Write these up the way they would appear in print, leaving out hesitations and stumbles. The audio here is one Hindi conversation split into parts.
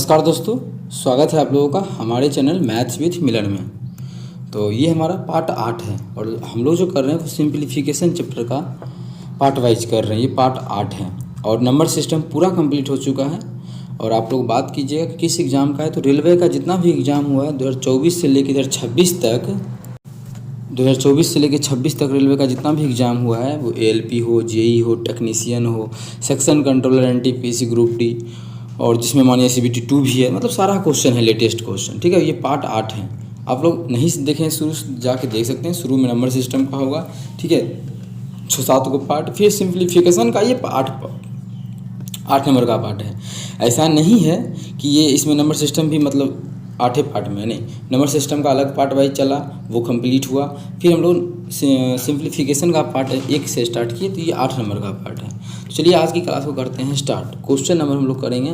नमस्कार दोस्तों, स्वागत है आप लोगों का हमारे चैनल मैथ्स विथ मिलन में। तो ये हमारा पार्ट 8 है और हम लोग जो कर रहे हैं वो सिंप्लीफिकेशन चैप्टर का पार्ट वाइज कर रहे हैं। ये पार्ट 8 है और नंबर सिस्टम पूरा कंप्लीट हो चुका है। और आप लोग बात कीजिएगा कि किस एग्ज़ाम का है, तो रेलवे का जितना भी एग्ज़ाम हुआ है 2024 से लेकर इधर 26 तक, 2024 से लेकर 26 तक रेलवे का जितना भी एग्ज़ाम हुआ है, वो ALP हो, JEE हो, टेक्नीशियन हो, section controller, NTPC group D, और जिसमें मानिए CBT 2 भी है। मतलब सारा क्वेश्चन है, लेटेस्ट क्वेश्चन। ठीक है, ये पार्ट 8 है। आप लोग नहीं देखें शुरू जाके देख सकते हैं। शुरू में नंबर सिस्टम का होगा, ठीक है, 6-7 को पार्ट, फिर सिंप्लीफिकेशन का ये 8 नंबर का पार्ट है। ऐसा नहीं है कि ये इसमें नंबर सिस्टम भी मतलब 8 पार्ट में नहीं, नंबर सिस्टम का अलग पार्ट वाइज चला, वो कंप्लीट हुआ। फिर हम लोग सिंप्लीफिकेशन का पार्ट 1 से स्टार्ट किए, तो ये 8 नंबर का पार्ट है। तो चलिए आज की क्लास को करते हैं स्टार्ट। क्वेश्चन नंबर हम लोग करेंगे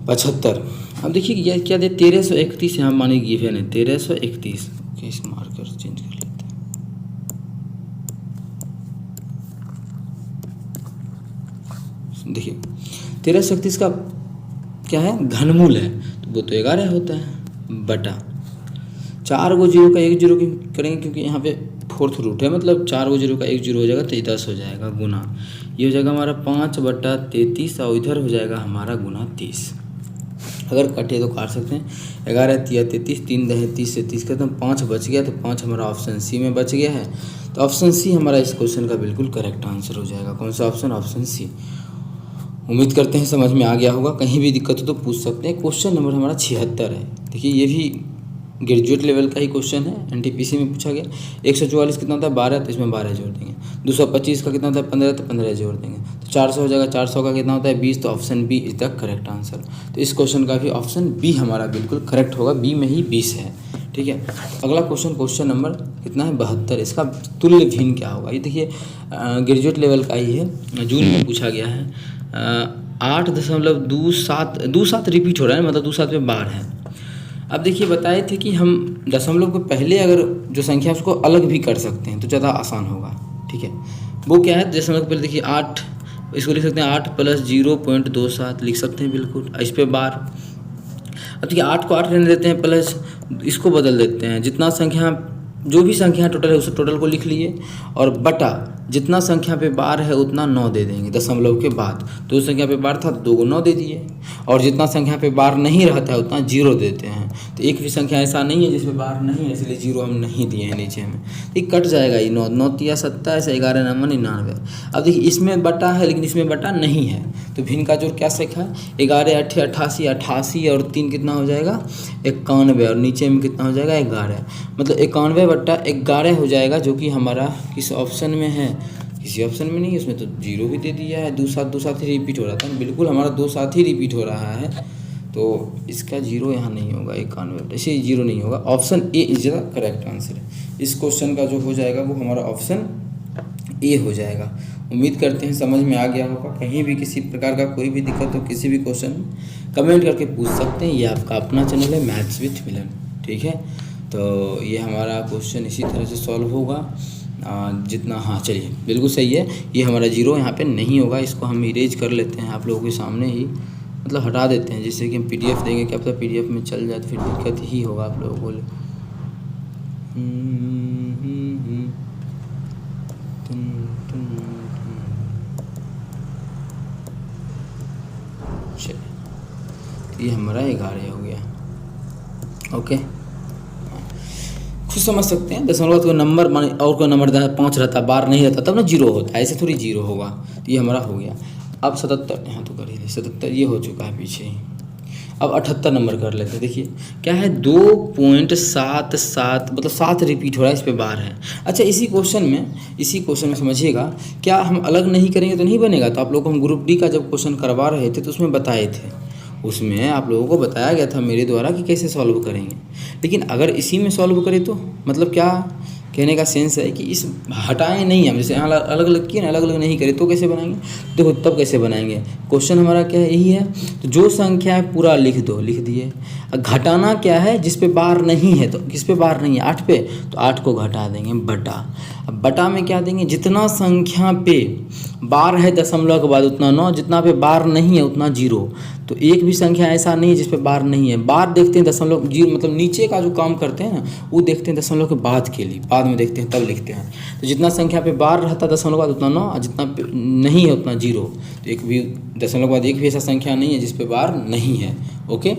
75। अब देखिए ये क्या दे, 1331 यहाँ माने गिवन है 1331। ओके, इस मार्कर चेंज कर लेते हैं। देखिए 1331 का क्या है, घनमूल है, तो वो तो 11 होता है बटा 4 को 0 का 1 0 करेंगे, क्योंकि यहाँ पे 4th रूट है, मतलब 4 को 0 का 1 0 हो जाएगा तो ये 10 हो जाएगा, गुना ये हो जाएगा हमारा 5/33 और इधर हो जाएगा हमारा गुना 30। अगर कटे तो काट सकते हैं। 11 तिया 33, 3 दहे 30 से 30 करते हैं, 5 बच गया, तो 5 हमारा ऑप्शन सी में बच गया है। तो ऑप्शन सी हमारा इस क्वेश्चन का बिल्कुल करेक्ट आंसर हो जाएगा। कौन सा ऑप्शन? Option C. उम्मीद करते हैं समझ में आ गया होगा। कहीं भी दिक्कत हो तो पूछ सकते हैं। क्वेश्चन नंबर हमारा 76 है। देखिए ये भी ग्रेजुएट लेवल का ही क्वेश्चन है, NTPC में पूछा गया। 144 कितना होता है, 12, तो इसमें 12 जोड़ देंगे। 225 का कितना होता है, 15, तो 15 जोड़ देंगे। तो 400 हो जाएगा। 400 का कितना होता है, 20, तो option B is the correct answer. तो इस क्वेश्चन का भी ऑप्शन बी हमारा बिल्कुल करेक्ट होगा। बी में ही 20 है। ठीक है, अगला क्वेश्चन नंबर कितना है, 72। इसका तुल्य भिन्न क्या होगा? ये देखिए ग्रेजुएट लेवल का ही है, जून में पूछा गया है। 8.27 रिपीट हो रहा है, मतलब 27 में बार है। अब देखिए बताए थे कि हम दशमलव को पहले अगर जो संख्या उसको अलग भी कर सकते हैं तो ज़्यादा आसान होगा। ठीक है, वो क्या है, दशमलव को पहले देखिए 8, इसको लिख सकते हैं 8 + 0.27 लिख सकते हैं बिल्कुल, इस पे बार। अब देखिए 8 को 8 रहने देते हैं, प्लस इसको बदल देते हैं, जितना संख्या जो भी संख्या टोटल है उस टोटल को लिख लिए, और बटा जितना संख्या पे बार है उतना 9 दे देंगे दशमलव के बाद। तो संख्या पे बार था तो 2 को 9 दे दिए, और जितना संख्या पे बार नहीं रहता है उतना 0 देते हैं। तो एक भी संख्या ऐसा नहीं है जिसमें बार नहीं है, इसलिए 0 हम नहीं दिए हैं नीचे में। तो ये कट जाएगा, ये 9 9 तिया 27, 11 9 99। अब देखिए इसमें बटा है लेकिन इसमें बटा नहीं है, तो भिन्न का जोड़ क्या सीखा है, 11 8 88, 88 और 3 कितना हो जाएगा, 91, और नीचे में कितना हो जाएगा, 11। मतलब 91/11 हो जाएगा, जो कि हमारा किस ऑप्शन में है, किसी ऑप्शन में नहीं है। उसमें तो 0 भी दे दिया है। 2 7 ही रिपीट हो रहा था, बिल्कुल हमारा 2 7 ही रिपीट हो रहा है, तो इसका 0 यहाँ नहीं होगा। 91 ऐसे 0 नहीं होगा। Option A is the correct answer है। इस क्वेश्चन का जो हो जाएगा वो हमारा ऑप्शन ए हो जाएगा। उम्मीद करते हैं समझ में आ गया होगा। कहीं भी किसी प्रकार का कोई भी दिक्कत हो, किसी भी क्वेश्चन कमेंट करके पूछ सकते हैं। ये आपका अपना चैनल है मैथ्स विथ मिलन। ठीक है, तो ये हमारा क्वेश्चन इसी तरह से सॉल्व होगा जितना। हाँ चलिए, बिल्कुल सही है। ये हमारा 0 यहाँ पे नहीं होगा। इसको हम इरेज कर लेते हैं आप लोगों के सामने ही, मतलब हटा देते हैं, जिससे कि हम PDF देंगे। क्या पता PDF में चल जाए तो फिर दिक्कत ही होगा आप लोगों को। चलिए, ये हमारा 11 हो गया। ओके, खुद समझ सकते हैं। दशमलव को नंबर माने और कोई नंबर 5 रहता, बार नहीं रहता, तब ना 0 होता है, ऐसे थोड़ी 0 होगा। तो ये हमारा हो गया। अब 77 यहाँ तो कर ही दे, 77 ये हो चुका है पीछे ही। अब 78 नंबर कर लेते हैं। देखिए क्या है, 2.77 मतलब 7 रिपीट हो रहा है, इस पे बार है। अच्छा, इसी क्वेश्चन में समझिएगा, क्या हम अलग नहीं करेंगे तो नहीं बनेगा। तो आप लोग को हम ग्रुप D का जब क्वेश्चन करवा रहे थे तो उसमें बताए थे, उसमें आप लोगों को बताया गया था मेरे द्वारा कि कैसे सॉल्व करेंगे। लेकिन अगर इसी में सॉल्व करें तो मतलब क्या कहने का सेंस है कि इस हटाएं नहीं हम, जैसे यहाँ अलग अलग किए ना, अलग अलग नहीं करें तो कैसे बनाएंगे। देखो तब कैसे बनाएंगे, क्वेश्चन हमारा क्या है, यही है। तो जो संख्या है पूरा लिख दो, लिख दिए। घटाना क्या है, जिस पे बार नहीं है, तो किस पे बार नहीं है, 8 पे, तो 8 को घटा देंगे बटा। अब बटा में क्या देंगे, जितना संख्या पे बार है दशमलव के बाद उतना 9, जितना पे बार नहीं है उतना 0। तो एक भी संख्या ऐसा नहीं है जिस पे बार नहीं है। बार देखते हैं दशमलव जीरो मतलब नीचे का जो काम करते हैं ना वो देखते हैं दशमलव के बाद के लिए, बाद में देखते हैं तब लिखते हैं। तो जितना संख्या पे बार रहता है दशमलव के बाद उतना 9 और जितना नहीं है उतना 0। तो एक भी दशमलव के बाद एक भी ऐसा संख्या नहीं है जिस पे बार नहीं है। ओके,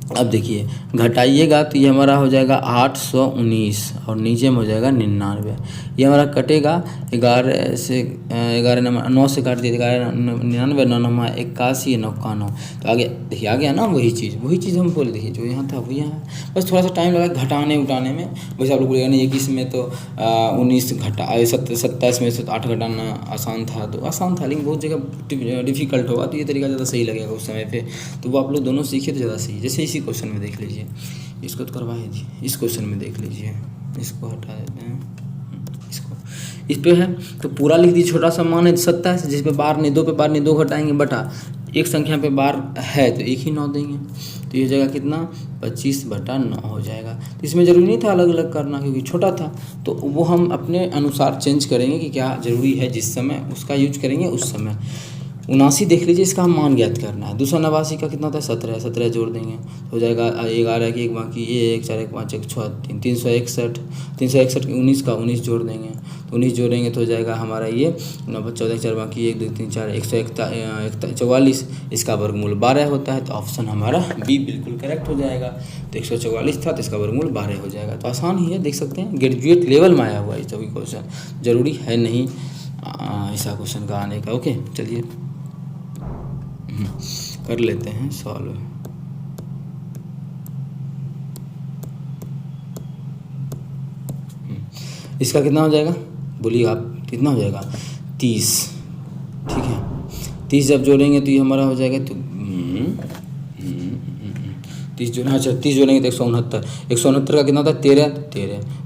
अब देखिए घटाइएगा तो ये हमारा हो जाएगा 819 और नीचे में हो जाएगा 99। ये हमारा कटेगा 11 से 11 नंबर 9 से काट दिया 11 99 9 नंबर 81 91। तो आगे देखिए आ गया ना वही चीज़ हम बोल देखिए जो यहाँ था वो यहाँ है। बस थोड़ा सा टाइम लगा घटाने उठाने में। वैसे आप लोग बोलेगा नहीं 21 में तो 19 घटा 27 में से तो 8 घटाना आसान था, तो आसान था लेकिन बहुत जगह डिफ़िकल्ट होगा तो ये तरीका ज़्यादा सही लगेगा उस समय पे। तो वो आप लोग दोनों सीखे तो ज़्यादा सही। जैसे इसी क्वेश्चन में देख लीजिए, इसको तो करवा दीजिए। इस क्वेश्चन में देख लीजिए, इसको हटा देते हैं, इसको इस पे है तो पूरा लिख दीजिए। छोटा सा मान है 27 जिस पे बार नहीं, 2 पे बार नहीं, 2 घटाएंगे बटा एक संख्या पे बार है तो एक ही 9 देंगे। तो ये जगह कितना 25/9 हो जाएगा। तो इसमें ज़रूरी नहीं था अलग अलग करना क्योंकि छोटा था, तो वो हम अपने अनुसार चेंज करेंगे कि क्या ज़रूरी है, जिस समय उसका यूज करेंगे उस समय। 79 देख लीजिए, इसका हम मान ज्ञात करना है। 289 का कितना था 17 जोड़ देंगे तो हो जाएगा 11 की 1 बाकी 1 4 1 5 1 6 3 361 19 का 19 जोड़ देंगे तो 19 जोड़ेंगे तो हो जाएगा हमारा ये 9 14 4 बाकी 1 2 3 4 144। इसका वर्गमूल 12 होता है तो ऑप्शन हमारा बी बिल्कुल करेक्ट हो जाएगा। तो 144 था तो इसका वर्गमूल 12 हो जाएगा। तो आसान ही है, देख सकते हैं ग्रेजुएट लेवल में आया हुआ है सभी क्वेश्चन, ज़रूरी है नहीं ऐसा क्वेश्चन का आने का। ओके चलिए कर लेते हैं सॉल्व। इसका कितना हो जाएगा बोलिए आप, कितना हो जाएगा 30। ठीक है 30 जब जोड़ेंगे तो ये हमारा हो जाएगा तो 30 जोड़ेंगे, अच्छा 30 जोड़ेंगे तो 169 का कितना होता है 13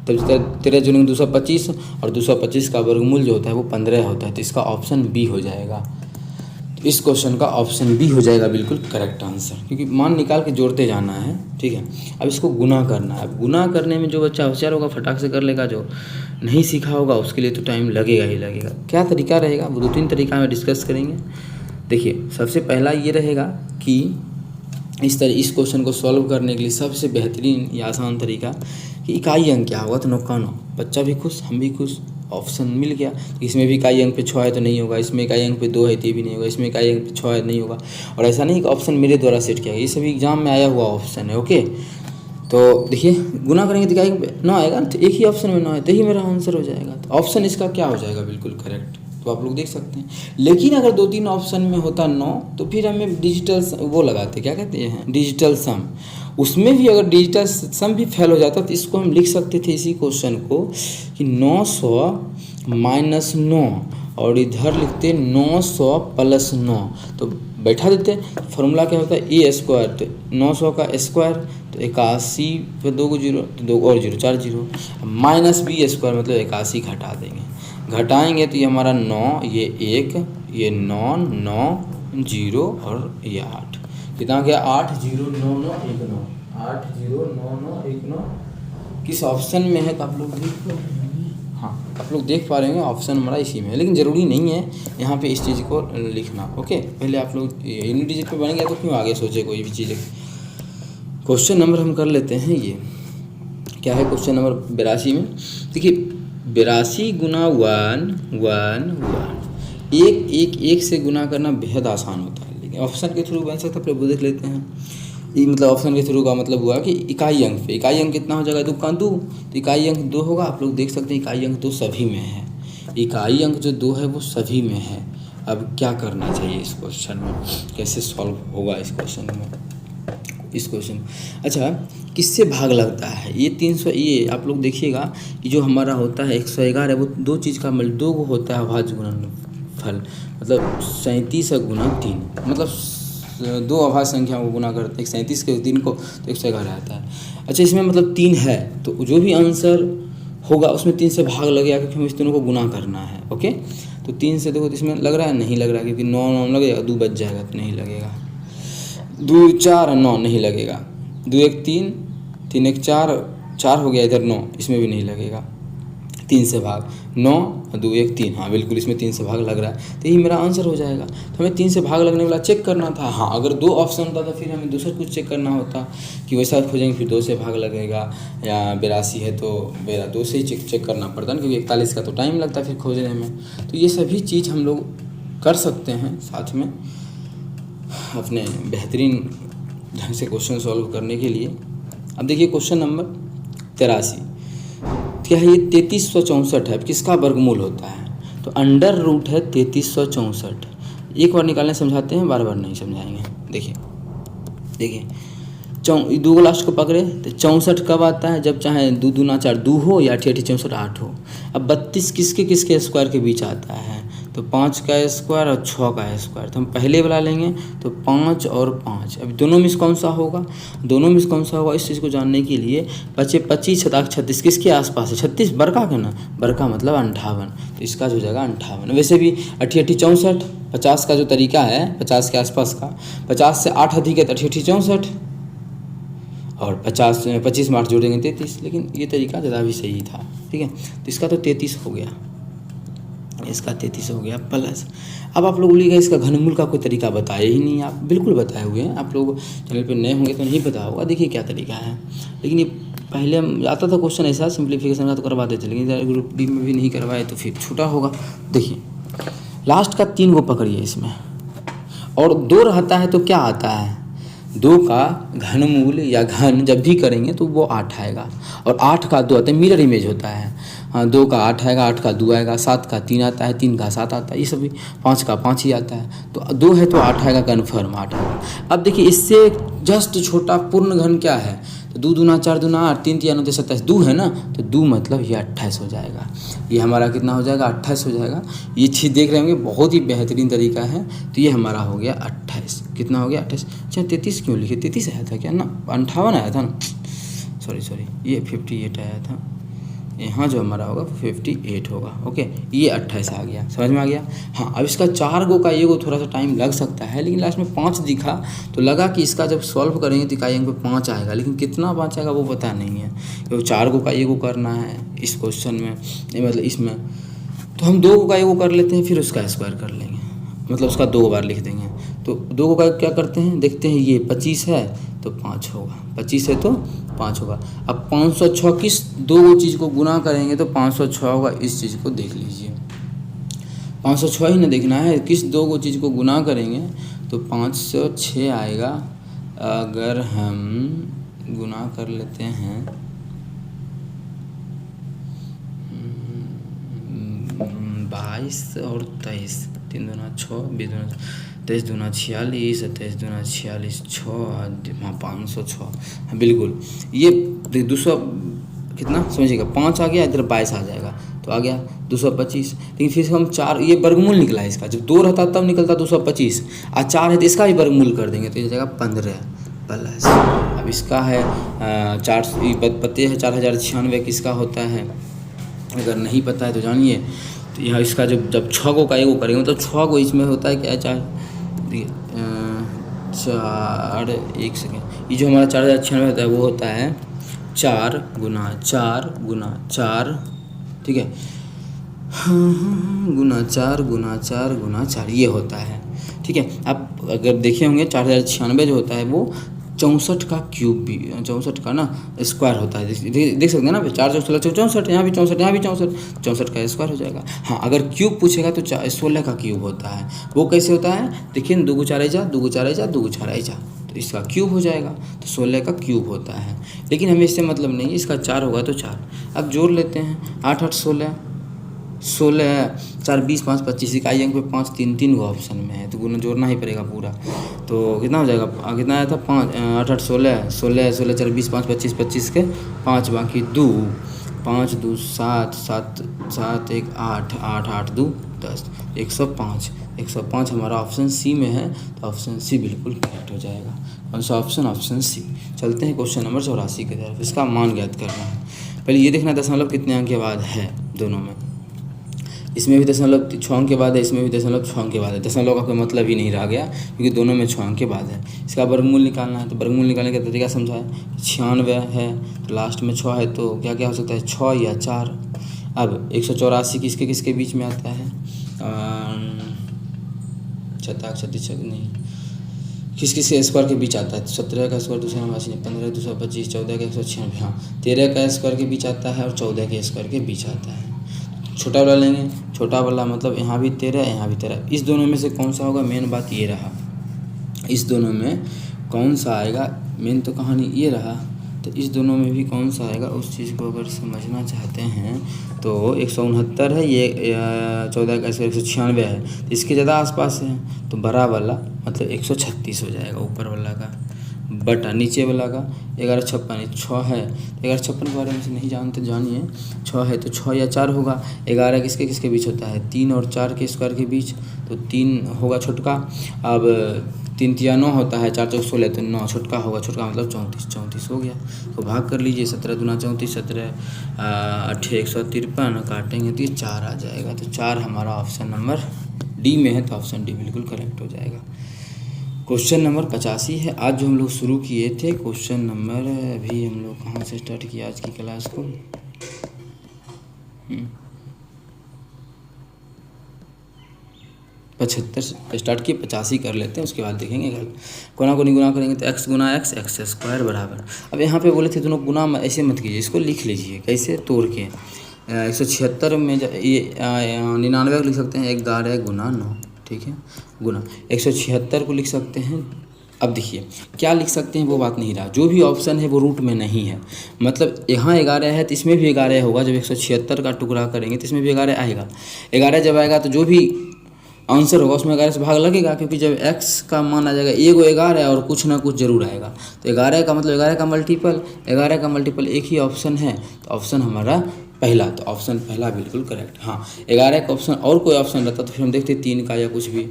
तब 13 जोड़ेंगे 225 और 225 का वर्गमूल जो होता है वो 15 होता है। तो इसका ऑप्शन बी हो जाएगा। इस क्वेश्चन का ऑप्शन बी हो जाएगा बिल्कुल करेक्ट आंसर, क्योंकि मान निकाल के जोड़ते जाना है। ठीक है अब इसको गुना करना है। अब गुना करने में जो बच्चा होशियार होगा फटाक से कर लेगा, जो नहीं सीखा होगा उसके लिए तो टाइम लगेगा ही लगेगा। क्या तरीका रहेगा वो 2-3 तरीका में डिस्कस करेंगे। देखिए सबसे पहला ये रहेगा कि इस क्वेश्चन को सॉल्व करने के लिए सबसे बेहतरीन या आसान तरीका कि इकाई अंक क्या होगा तो 9 का 9, बच्चा भी खुश हम भी खुश, ऑप्शन मिल गया। इसमें भी इकाई अंक पे 6 है तो नहीं होगा, इसमें इकाई अंक पे 2 है तो ये भी नहीं होगा, इसमें इकाई अंक पे 6 है नहीं होगा। और ऐसा नहीं कि ऑप्शन मेरे द्वारा सेट किया गया, ये सभी एग्जाम में आया हुआ ऑप्शन है। ओके तो देखिए गुना करेंगे तो इकाई अंक पे 9 आएगा तो एक ही ऑप्शन में 9 है तो ही मेरा आंसर हो जाएगा। तो ऑप्शन इसका क्या हो जाएगा बिल्कुल करेक्ट, तो आप लोग देख सकते हैं। लेकिन अगर 2-3 ऑप्शन में होता 9 तो फिर हमें डिजिटल वो लगाते, क्या कहते हैं डिजिटल सम। उसमें भी अगर डिजिटल सम भी फेल हो जाता तो इसको हम लिख सकते थे इसी क्वेश्चन को कि 900 - 9 और इधर लिखते 900 + 9। तो बैठा देते फॉर्मूला क्या होता है a², तो 900 का स्क्वायर तो 81 पे 2 को 0 तो 2 और 0 4 0 -b² मतलब 81 घटा देंगे। घटाएंगे तो ये हमारा 9 ये 1 ये 9 9 0 और ये 8 कितना गया 8 0 9 9 1 9 8 0 9 9 1 9। किस ऑप्शन में है तो आप लोग देख पा रहे हैं, हाँ आप लोग देख पा रहे हैं ऑप्शन हमारा इसी में है। लेकिन ज़रूरी नहीं है यहाँ पे इस चीज़ को लिखना। ओके पहले आप लोग यूनिट डिजिट पे बन गया तो क्यों आगे सोचे कोई भी चीज़। क्वेश्चन नंबर हम कर लेते हैं, ये क्या है क्वेश्चन नंबर 82 में। देखिए 82 गुना 1 1 1 1 से गुना करना बेहद आसान होता है, लेकिन ऑप्शन के थ्रू बन सकता है। पहले देख लेते हैं ये मतलब ऑप्शन के थ्रू का मतलब हुआ कि इकाई अंक पे इकाई अंक कितना हो जाएगा 2 का 2 तो इकाई अंक 2 होगा। आप लोग देख सकते हैं इकाई अंक 2 सभी में है, इकाई अंक जो 2 है वो सभी में है। अब क्या करना चाहिए इस क्वेश्चन में, कैसे सॉल्व होगा इस क्वेश्चन में। इस क्वेश्चन अच्छा किससे भाग लगता है ये 300, ये आप लोग देखिएगा कि जो हमारा होता है 111 वो 2 चीज़ का मिल 2 को होता है अभाज्य गुणनफल, मतलब 37 गुना 3 मतलब 2 अभाज्य संख्याओं को गुना करते हैं 37 के 3 को तो 111 आता है। अच्छा इसमें मतलब 3 है तो जो भी आंसर होगा उसमें 3 से भाग लगेगा क्योंकि हमें इस तीनों को गुना करना है। ओके तो 3 से देखो तो इसमें लग रहा है नहीं लग रहा है क्योंकि 9 9 लगेगा 2 बच जाएगा तो नहीं लगेगा, 2 4 9 नहीं लगेगा, 2 1 3 3 1 4 4 हो गया इधर 9 इसमें भी नहीं लगेगा, 3 से भाग, 9 2 1 3, हाँ बिल्कुल इसमें 3 से भाग लग रहा है, तो यही मेरा आंसर हो जाएगा। तो हमें 3 से भाग लगने वाला चेक करना था। हाँ अगर 2 ऑप्शन होता तो फिर हमें दूसरा कुछ चेक करना होता कि वैसा खोजेंगे फिर 2 से भाग लगेगा, या 82 है तो 2 से ही चेक करना पड़ता है, क्योंकि 41 का तो टाइम लगता है फिर खोजने में। तो ये सभी चीज़ हम लोग कर सकते हैं साथ में अपने बेहतरीन ढंग से क्वेश्चन सॉल्व करने के लिए। अब देखिए क्वेश्चन नंबर 83, क्या है ये 3364 है, अब किसका वर्गमूल होता है? तो अंडर रूट है 3364। एक बार निकालने समझाते हैं, बार बार नहीं समझाएंगे। देखिए 2 को लास्ट को पकड़े तो 64 कब आता है? जब चाहे 2 दूना 4 2 हो या 8 64 8 हो। अब 32 किसके किसके स्क्वायर के बीच आता है? तो 5 का स्क्वायर और 6 का स्क्वायर, तो हम पहले वाला लेंगे तो 5 और 5। अब दोनों में से कौन सा होगा? दोनों में से कौन सा होगा इस चीज़ को जानने के लिए बच्चे 25 36 किसके आसपास है? 36 बड़का का ना, बड़का मतलब 58, तो इसका जो हो जाएगा 58। वैसे भी 8 8 64, 50 का जो तरीका है 50 के आसपास का, 50 से 8 अधिक है तो 8 8 64, और 25 में 8 जोड़ेंगे 33, लेकिन ये तरीका ज़्यादा भी सही था। ठीक है, तो इसका तो 33 हो गया, इसका 33 हो गया प्लस। अब आप लोग बोलिएगा इसका घनमूल का कोई तरीका बताए ही नहीं, आप बिल्कुल बताए हुए हैं। आप लोग चैनल पे नए होंगे तो नहीं पता होगा, देखिए क्या तरीका है। लेकिन ये पहले आता था क्वेश्चन ऐसा सिंप्लीफिकेशन का तो करवाते थे, लेकिन ग्रुप डी में भी नहीं करवाए तो फिर छूटा होगा। देखिए लास्ट का 3 को पकड़िए इसमें, और 2 रहता है तो क्या आता है? 2 का घनमूल या घन जब भी करेंगे तो वो 8 आएगा, और 8 का 2 आता है, मिरर इमेज होता है। हाँ 2 का 8 आएगा, 8 का 2 आएगा, 7 का 3 आता है, 3 का 7 आता है, ये सभी 5 का 5 ही आता है। तो 2 है तो 8 आएगा, कन्फर्म 8 आएगा। अब देखिए इससे जस्ट छोटा पूर्ण घन क्या है? तो 2 दूना 4 दूना 8, 3 3 9 27, 2 है ना, तो 2 मतलब ये 28 हो जाएगा। ये हमारा कितना हो जाएगा? 28 हो जाएगा। ये चीज़ देख रहे होंगे, बहुत ही बेहतरीन तरीका है। तो ये हमारा हो गया 28। कितना हो गया? 28। अच्छा 33 क्यों लिखे? 33 आया था क्या ना, 58 आया था ना, सॉरी ये 58 आया था। यहाँ जो हमारा होगा 58 होगा। ओके, ये 28 आ गया, समझ में आ गया। हाँ अब इसका 4 गो का ये को थोड़ा सा टाइम लग सकता है, लेकिन लास्ट में 5 दिखा तो लगा कि इसका जब सॉल्व करेंगे तो इकाई अंक पे 5 आएगा, लेकिन कितना 5 आएगा वो पता नहीं है, क्योंकि 4 गो का ये को करना है इस क्वेश्चन में, मतलब इसमें। तो हम 2 गो का ये को कर लेते हैं, फिर उसका स्क्वायर कर लेंगे, मतलब उसका 2 बार लिख देंगे। तो 2 गो का क्या करते हैं, देखते हैं। ये 25 है तो 5 होगा, 25 है तो 5 होगा। अब 506 किस 2 चीज़ को गुना करेंगे तो 506 होगा, इस चीज़ को देख लीजिए। 506 ही ना देखना है, किस 2 चीज़ को गुना करेंगे तो 506 आएगा। अगर हम गुना कर लेते हैं 22 और 23, 3 दूना 6, 20 दूना 23 दूना 46, 27 दूना 46, 6 हाँ 506, हाँ बिल्कुल। ये 200 कितना समझिएगा, 5 आ गया, इधर 22 आ जाएगा तो आ गया 225। लेकिन फिर हम 4, ये वर्गमूल निकला है इसका, जब 2 रहता तब निकलता 225, और 4 है तो इसका भी वर्गमूल कर देंगे तो ये जाएगा 15 प्लस। अब इसका है 4, पते है 4096 किसका होता है, अगर नहीं पता है तो जानिए। तो यहाँ इसका जब 6 गो का एगो करेंगे मतलब 6 गो इसमें होता है क्या, 4 1 सेकेंड, ये जो हमारा 4096 होता है वो होता है 4 गुना 4 गुना 4, ठीक है, गुना 4 गुना 4 गुना 4 ये होता है। ठीक है, अब अगर देखे होंगे 4096 जो होता है वो 64 का क्यूब भी, 64 का ना स्क्वायर होता है। देख सकते हैं ना, 4 64 64, यहाँ भी 64, यहाँ भी 64, 64 का स्क्वायर हो जाएगा। हाँ अगर क्यूब पूछेगा तो 16 का क्यूब होता है। वो कैसे होता है, देखिए 2 को 4 जा, 2 को 4 जा, 2 को 4 जा, तो इसका क्यूब हो जाएगा, तो 16 का क्यूब होता है। लेकिन हमें इससे मतलब नहीं, इसका 4 होगा तो 4। अब जोड़ लेते हैं, 8 8 16, 4 20 5 25, इकाई अंक पे 5 3 3 गो ऑप्शन में है तो गुना जोड़ना ही पड़ेगा पूरा। तो कितना हो जाएगा, कितना आया था 5 8 8 16 16 16 4 20 5 25 25 के 5 बाकी 2 5 2 7 7 7 1 8 8 8 2 10 105 105 हमारा ऑप्शन सी में है, तो ऑप्शन सी बिल्कुल करेक्ट हो जाएगा। कौन सा ऑप्शन, ऑप्शन सी। चलते हैं क्वेश्चन नंबर 84 की तरफ। इसका मान ज्ञात करना है। पहले ये देखना दशमलव कितने अंक के बाद है दोनों में, इसमें भी 6 अंक के बाद है, इसमें भी 6 अंक के बाद है। दशमलव का कोई मतलब ही नहीं रह गया क्योंकि दोनों में 6 अंक के बाद है। इसका वर्गमूल निकालना है, तो वर्गमूल निकालने का तरीका समझा है। 96 है तो लास्ट में 6 है तो क्या क्या हो सकता है, 6 या 4। अब 184 किसके किसके बीच में आता है, 36 नहीं, किस किस के स्क्वायर के बीच आता है, 17 का स्क्वायर 289, 15 का 225, 14 का 196, हाँ 13 का स्क्वायर के बीच आता है और 14 के स्क्वायर के बीच आता है। छोटा वाला लेंगे, छोटा वाला मतलब यहाँ भी 13 यहाँ भी 13, इस दोनों में से कौन सा होगा, मेन बात ये रहा, इस दोनों में कौन सा आएगा, मेन तो कहानी ये रहा, तो इस दोनों में भी कौन सा आएगा उस चीज़ को अगर समझना चाहते हैं तो 169 है, ये 14 का स्क्वायर 196 है, तो इसके ज़्यादा आसपास है, तो बड़ा वाला मतलब 136 हो जाएगा ऊपर वाला का, बटा नीचे वाला का 1156 6 है, 1156 के बारे में से नहीं जानते जानिए, 6 है तो 6 या 4 होगा, 11 किसके किसके बीच होता है, 3 और 4 के स्क्वायर के बीच, तो 3 होगा छोटका, अब 3 तिया 9 होता है, 4 चौक 16 तो 9 छोटका होगा, छोटका मतलब 34 हो गया, तो भाग कर लीजिए, 17 दूना 34, 17 8 153 काटेंगे तो ये 4 आ जाएगा, तो 4 हमारा ऑप्शन नंबर डी में है, तो ऑप्शन डी बिल्कुल करेक्ट हो जाएगा। क्वेश्चन नंबर 85 है, आज जो हम लोग शुरू किए थे क्वेश्चन नंबर, अभी हम लोग कहाँ से स्टार्ट किया आज की क्लास को, 75 से स्टार्ट किए, 85 कर लेते हैं, उसके बाद देखेंगे कोना को नहीं गुना करेंगे तो x गुना x स्क्वायर बराबर, अब यहाँ पे बोले थे दोनों गुना ऐसे मत कीजिए, इसको लिख लीजिए कैसे तोड़ के, 176 में ये 99 को लिख सकते हैं 11 गुना 9, ठीक है, गुना 176 को लिख सकते हैं। अब देखिए क्या लिख सकते हैं वो बात नहीं रहा, जो भी ऑप्शन है वो रूट में नहीं है, मतलब यहाँ 11 है तो इसमें भी 11 होगा, जब 176 का टुकड़ा करेंगे तो इसमें भी 11 आएगा, 11 जब आएगा तो जो भी आंसर होगा उसमें 11 से भाग लगेगा, क्योंकि जब x का मान आ जाएगा एगो 11 और कुछ ना कुछ जरूर आएगा, तो 11 का मतलब 11 का मल्टीपल एक ही ऑप्शन है, तो ऑप्शन हमारा पहला, तो ऑप्शन पहला बिल्कुल करेक्ट। हाँ 11 का ऑप्शन और कोई ऑप्शन रहता तो फिर हम देखते 3 का या कुछ भी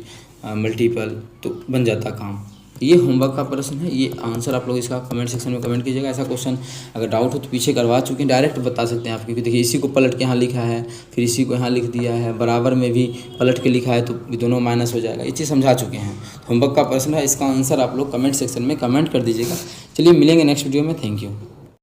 मल्टीपल, तो बन जाता काम। ये होमवर्क का प्रश्न है, ये आंसर आप लोग इसका कमेंट सेक्शन में कमेंट कीजिएगा। ऐसा क्वेश्चन अगर डाउट हो तो पीछे करवा चुके हैं, डायरेक्ट बता सकते हैं आप, क्योंकि देखिए इसी को पलट के यहाँ लिखा है, फिर इसी को यहाँ लिख दिया है, बराबर में भी पलट के लिखा है, तो दोनों माइनस हो जाएगा, ये चीज़ समझा चुके हैं। होमवर्क का प्रश्न है, इसका आंसर आप लोग कमेंट सेक्शन में कमेंट कर दीजिएगा। चलिए मिलेंगे नेक्स्ट वीडियो में, थैंक यू।